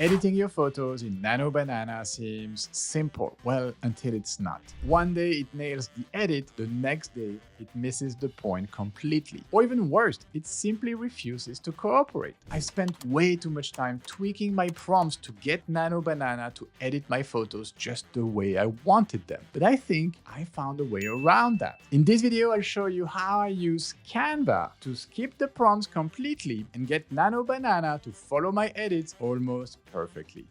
Editing your photos in NanoBanana seems simple, well, until it's not. One day it nails the edit, the next day it misses the point completely. Or even worse, it simply refuses to cooperate. I spent way too much time tweaking my prompts to get NanoBanana to edit my photos just the way I wanted them. But I think I found a way around that. In this video, I'll show you how I use Canva to skip the prompts completely and get NanoBanana to follow my edits almost perfectly.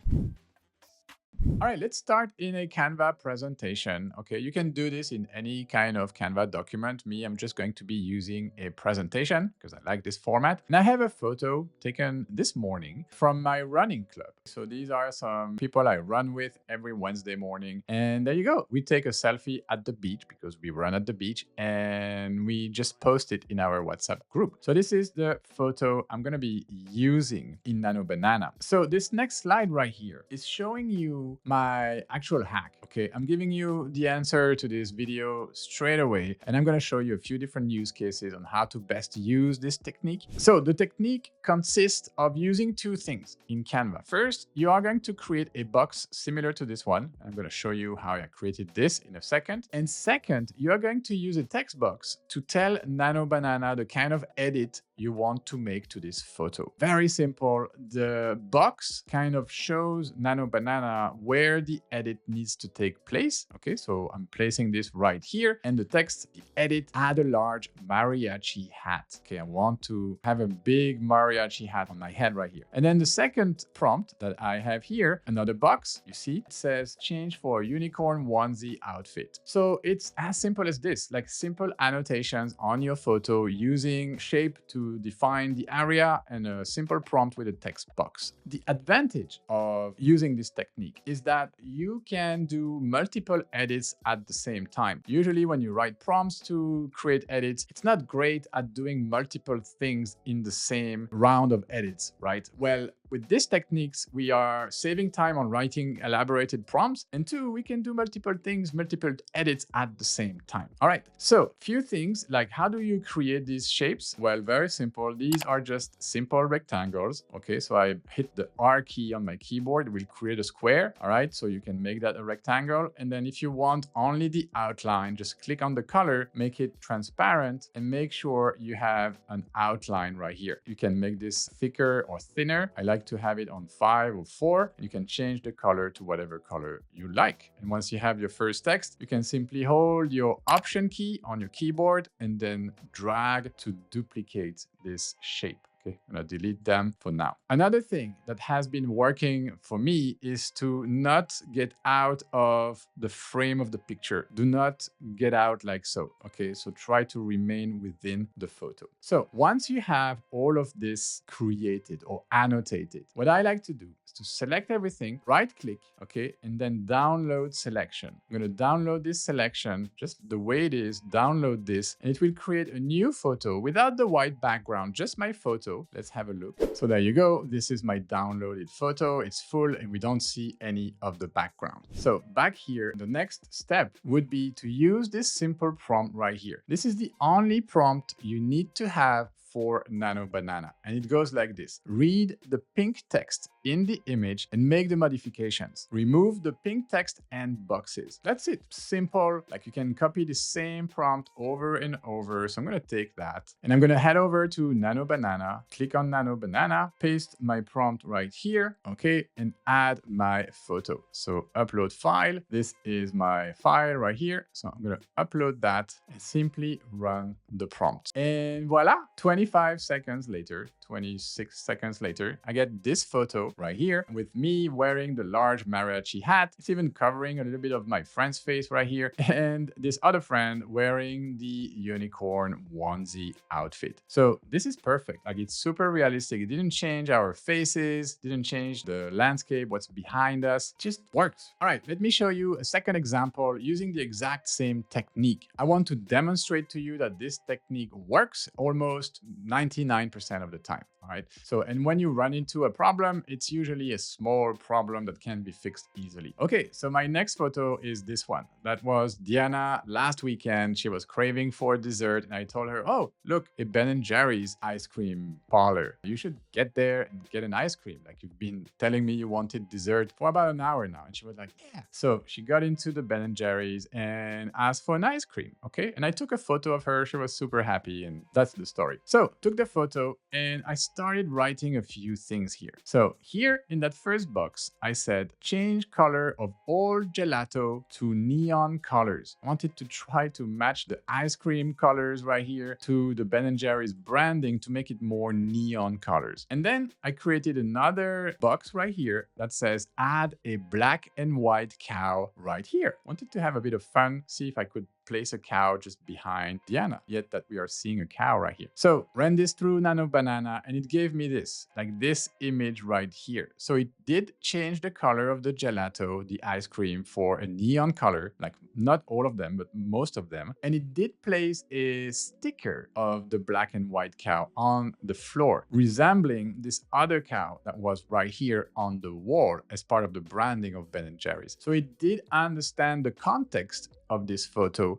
All right, let's start in a Canva presentation. Okay, you can do this in any kind of Canva document. Me, I'm just going to be using a presentation because I like this format. And I have a photo taken this morning from my running club. So these are some people I run with every Wednesday morning. And there you go. We take a selfie at the beach because we run at the beach and we just post it in our WhatsApp group. So this is the photo I'm going to be using in NanoBanana. So this next slide right here is showing you my actual hack. Okay, I'm giving you the answer to this video straight away, and I'm going to show you a few different use cases on how to best use this technique. So the technique consists of using two things in Canva. First, you are going to create a box similar to this one. I'm going to show you how I created this in a second. And second, you are going to use a text box to tell NanoBanana the kind of edit you want to make to this photo. Very simple. The box kind of shows NanoBanana where the edit needs to take place. Okay, so I'm placing this right here. And the text, the edit, add a large mariachi hat. Okay, I want to have a big mariachi hat on my head right here. And then the second prompt that I have here, another box, you see, it says change for a unicorn onesie outfit. So it's as simple as this, like simple annotations on your photo using shape to define the area and a simple prompt with a text box. The advantage of using this technique is that you can do multiple edits at the same time. Usually when you write prompts to create edits, it's not great at doing multiple things in the same round of edits, right? Well, with these techniques, we are saving time on writing elaborated prompts. And two, we can do multiple things, multiple edits at the same time. All right, so few things like how do you create these shapes? Well, very simple. These are just simple rectangles. Okay, so I hit the R key on my keyboard, it will create a square. All right, so you can make that a rectangle. And then if you want only the outline, just click on the color, make it transparent, and make sure you have an outline right here. You can make this thicker or thinner. I like to have it on 5 or 4. You can change the color to whatever color you like. And once you have your first text, you can simply hold your Option key on your keyboard and then drag to duplicate this shape. Okay, I'm going to delete them for now. Another thing that has been working for me is to not get out of the frame of the picture. Do not get out like so. Okay, so try to remain within the photo. So once you have all of this created or annotated, what I like to do is to select everything, right click, okay, and then download selection. I'm going to download this selection just the way it is, download this, and it will create a new photo without the white background, just my photo. Let's have a look. So there you go. This is my downloaded photo. It's full and we don't see any of the background. So back here, the next step would be to use this simple prompt right here. This is the only prompt you need to have for NanoBanana. And it goes like this. Read the pink text in the image and make the modifications. Remove the pink text and boxes. That's it. Simple. Like you can copy the same prompt over and over. So I'm going to take that and I'm going to head over to NanoBanana, click on NanoBanana, paste my prompt right here. Okay. And add my photo. So upload file. This is my file right here. So I'm going to upload that and simply run the prompt. And voila, 25 seconds later, 26 seconds later, I get this photo right here with me wearing the large mariachi hat. It's even covering a little bit of my friend's face right here. And this other friend wearing the unicorn onesie outfit. So this is perfect. Like it's super realistic. It didn't change our faces, didn't change the landscape, what's behind us. It just works. All right, let me show you a second example using the exact same technique. I want to demonstrate to you that this technique works almost 99% of the time. All right. So, and when you run into a problem, it's usually a small problem that can be fixed easily. Okay. So my next photo is this one. That was Diana last weekend. She was craving for dessert. And I told her, oh, look, a Ben & Jerry's ice cream parlor. You should get there and get an ice cream. Like you've been telling me you wanted dessert for about an hour now. And she was like, yeah. So she got into the Ben & Jerry's and asked for an ice cream. Okay. And I took a photo of her. She was super happy. And that's the story. So took the photo and I started writing a few things here. So here in that first box, I said, change color of all gelato to neon colors. I wanted to try to match the ice cream colors right here to the Ben & Jerry's branding to make it more neon colors. And then I created another box right here that says, add a black and white cow right here. Wanted to have a bit of fun, see if I could place a cow just behind Diana, yet that we are seeing a cow right here. So ran this through Nano Banana and it gave me this, like this image right here. So it did change the color of the gelato, the ice cream, for a neon color, like not all of them, but most of them. And it did place a sticker of the black and white cow on the floor, resembling this other cow that was right here on the wall as part of the branding of Ben & Jerry's. So it did understand the context of this photo,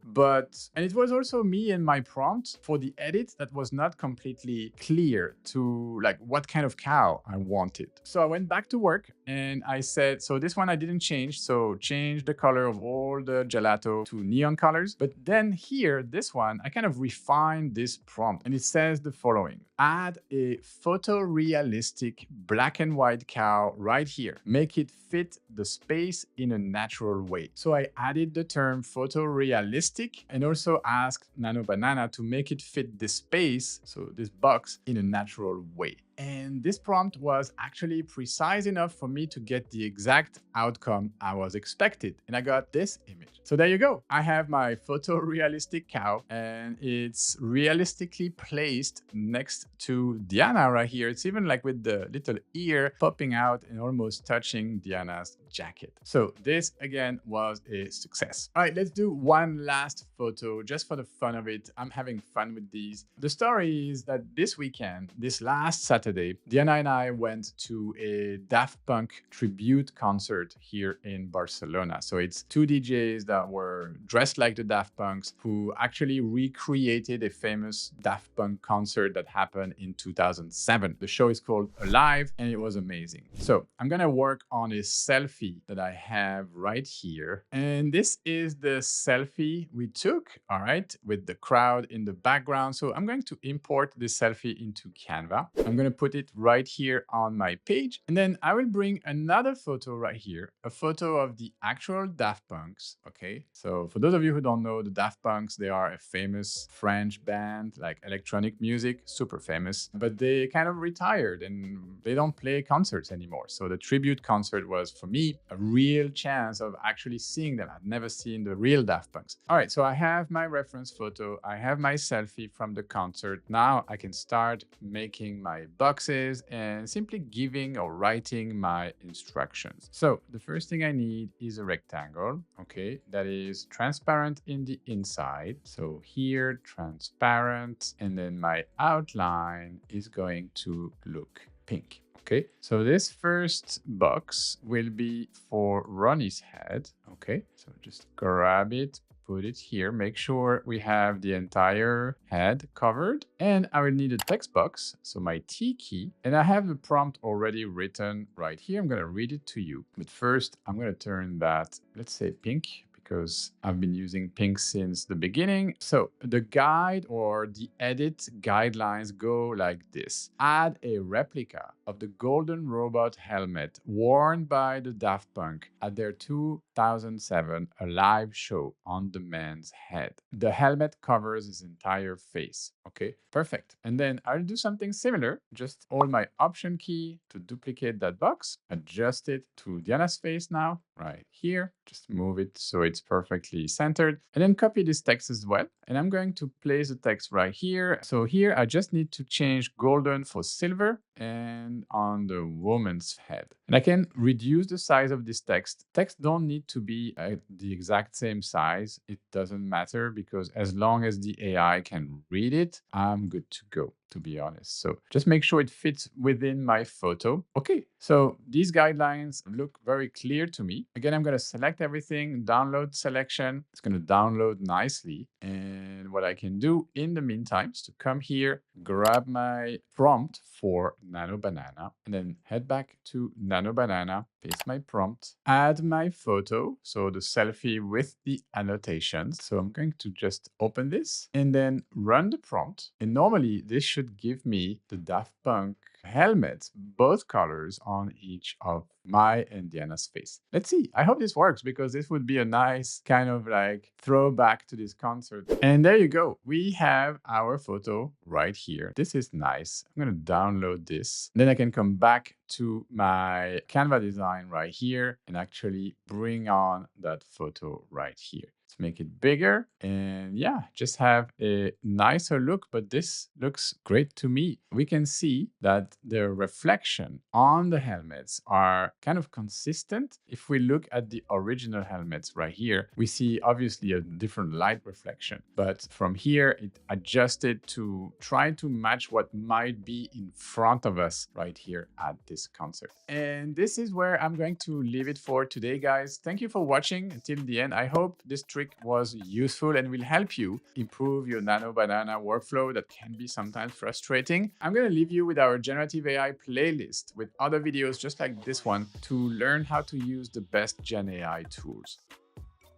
and it was also me and my prompt for the edit that was not completely clear to like what kind of cow I wanted. So I went back to work and I said, so this one I didn't change. So change the color of all the gelato to neon colors. But then here, this one, I kind of refined this prompt and it says the following. Add a photorealistic black and white cow right here. Make it fit the space in a natural way. So I added the term photorealistic and also asked Nano Banana to make it fit this space, so this box, in a natural way. And this prompt was actually precise enough for me to get the exact outcome I was expected. And I got this image. So there you go. I have my photorealistic cow and it's realistically placed next to Diana right here. It's even like with the little ear popping out and almost touching Diana's jacket. So this again was a success. All right, let's do one last photo just for the fun of it. I'm having fun with these. The story is that this weekend, this last Saturday, Diana and I went to a Daft Punk tribute concert here in Barcelona. So it's two DJs that were dressed like the Daft Punks who actually recreated a famous Daft Punk concert that happened in 2007. The show is called Alive and it was amazing. So I'm gonna work on a selfie that I have right here. And this is the selfie we took, all right, with the crowd in the background. So I'm going to import this selfie into Canva. I'm going to put it right here on my page. And then I will bring another photo right here, a photo of the actual Daft Punks, okay? So for those of you who don't know, the Daft Punks, they are a famous French band, like electronic music, super famous, but they kind of retired and they don't play concerts anymore. So the tribute concert was, for me, a real chance of actually seeing them. I've never seen the real Daft Punks. All right, so I have my reference photo. I have my selfie from the concert. Now I can start making my boxes and simply giving or writing my instructions. So the first thing I need is a rectangle, okay, that is transparent in the inside. So here, transparent, and then my outline is going to look pink. Okay, so this first box will be for Ronnie's head. Okay, so just grab it, put it here, make sure we have the entire head covered. And I will need a text box, so my T key. And I have the prompt already written right here. I'm going to read it to you. But first, I'm going to turn that, let's say pink, because I've been using pink since the beginning. So the guide or the edit guidelines go like this. Add a replica of the golden robot helmet worn by the Daft Punk at their 2007 Alive show on the man's head. The helmet covers his entire face. Okay, perfect. And then I'll do something similar. Just hold my Option key to duplicate that box, adjust it to Diana's face now, right here. Just move it so it's perfectly centered. And then copy this text as well. And I'm going to place the text right here. So here I just need to change golden for silver and on the woman's head. And I can reduce the size of this text. Text don't need to be at the exact same size. It doesn't matter because as long as the AI can read it, I'm good to go. to be honest. So just make sure it fits within my photo. Okay, so these guidelines look very clear to me. Again, I'm going to select everything, download selection. It's going to download nicely. And what I can do in the meantime is to come here, grab my prompt for Nano Banana, and then head back to Nano Banana, paste my prompt, add my photo, so the selfie with the annotations. So I'm going to just open this and then run the prompt. And normally this should give me the Daft Punk helmets, both colors on each of my and Diana's face. Let's see. I hope this works because this would be a nice kind of like throwback to this concert. And there you go. We have our photo right here. This is nice. I'm going to download this. Then I can come back to my Canva design right here and actually bring on that photo right here. Let's make it bigger and yeah, just have a nicer look, but this looks great to me. We can see that the reflection on the helmets are kind of consistent. If we look at the original helmets right here, we see obviously a different light reflection, but from here it adjusted to try to match what might be in front of us right here at this concert. And this is where I'm going to leave it for today, guys. Thank you for watching until the end. I hope this trick was useful and will help you improve your Nano Banana workflow that can be sometimes frustrating. I'm going to leave you with our generative AI playlist with other videos just like this one to learn how to use the best Gen AI tools.